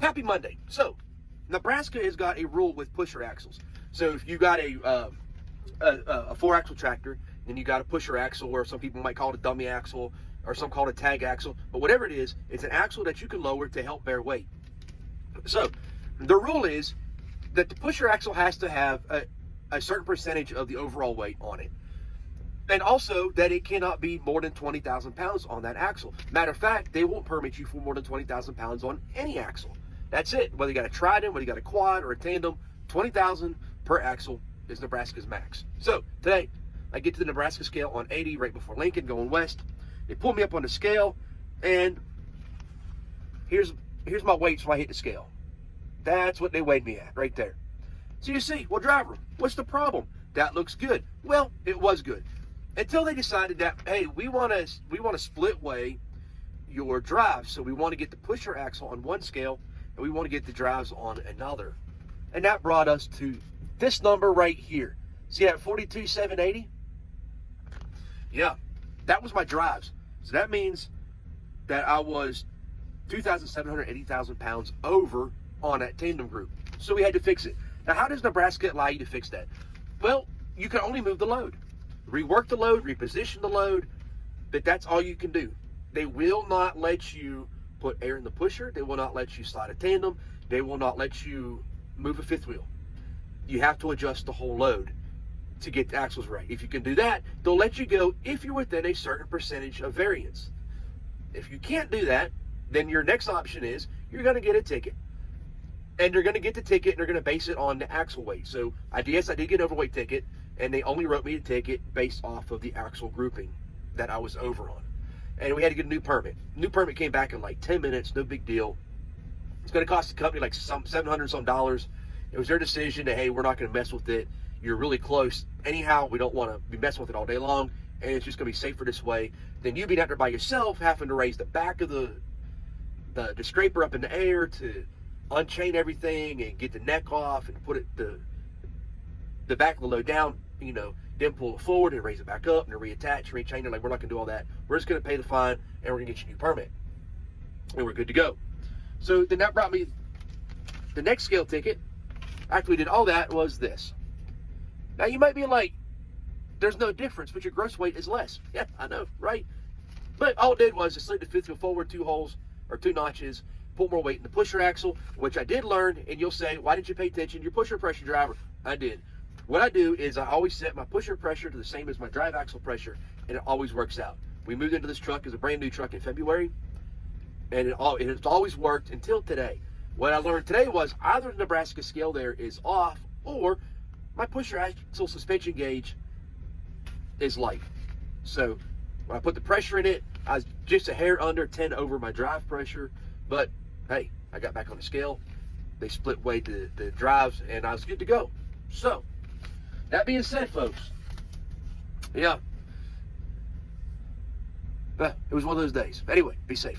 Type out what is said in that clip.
Happy Monday. So, Nebraska has got a rule with pusher axles. So if you got a 4-axle tractor, then you got a pusher axle, or some people might call it a dummy axle, or some call it a tag axle. But whatever it is, it's an axle that you can lower to help bear weight. So the rule is that the pusher axle has to have a certain percentage of the overall weight on it. And also that it cannot be more than 20,000 pounds on that axle. Matter of fact, they won't permit you for more than 20,000 pounds on any axle. That's it. Whether you got a trident, whether you got a quad or a tandem, 20,000 per axle is Nebraska's max. So today, I get to the Nebraska scale on 80 right before Lincoln going west. They pull me up on the scale, and here's my weight so I hit the scale. That's what they weighed me at right there. So you see, well, driver, what's the problem? That looks good. Well, it was good. Until they decided that, hey, we want to split weigh your drives. So we want to get the pusher axle on one scale, and we want to get the drives on another. And that brought us to this number right here. See that 42,780? Yeah, that was my drives. So that means that I was 2,780,000 pounds over on that tandem group. So we had to fix it. Now, how does Nebraska allow you to fix that? Well, you can only move the load. Rework the load, reposition the load, but that's all you can do. They will not let you put air in the pusher. They will not let you slide a tandem. They will not let you move a fifth wheel. You have to adjust the whole load to get the axles right. If you can do that, they'll let you go if you're within a certain percentage of variance. If you can't do that, then your next option is you're going to get a ticket. And you're going to get the ticket, and they're going to base it on the axle weight. So, yes, I did get an overweight ticket, and they only wrote me a ticket based off of the axle grouping that I was over on. And we had to get a new permit. New permit came back in like 10 minutes, no big deal. It's going to cost the company like some $700 It was their decision that, hey, we're not going to mess with it. You're really close. Anyhow, we don't want to be messing with it all day long, and it's just going to be safer this way than you being out there by yourself, having to raise the back of the scraper up in the air to unchain everything and get the neck off and put it the back of the load down, then pull it forward and raise it back up and then reattach, rechain it. Like, we're not going to do all that. We're just going to pay the fine, and we're going to get you a new permit, and we're good to go. So then that brought me the next scale ticket. After we did all that, was this. Now, you might be like, there's no difference, but your gross weight is less. Yeah, I know, right? But all it did was just slid the fifth wheel forward 2 holes or 2 notches, put more weight in the pusher axle, which I did learn. And you'll say, why didn't you pay attention? Your pusher pressure, driver. I did. What I do is I always set my pusher pressure to the same as my drive axle pressure, and it always works out. We moved into this truck as a brand new truck in February, and it's always worked until today. What I learned today was either the Nebraska scale there is off, or my pusher axle suspension gauge is light. So when I put the pressure in it, I was just a hair under 10 over my drive pressure. But hey, I got back on the scale. They split weighed the drives, and I was good to go. So that being said, folks, yeah, it was one of those days. Anyway, be safe.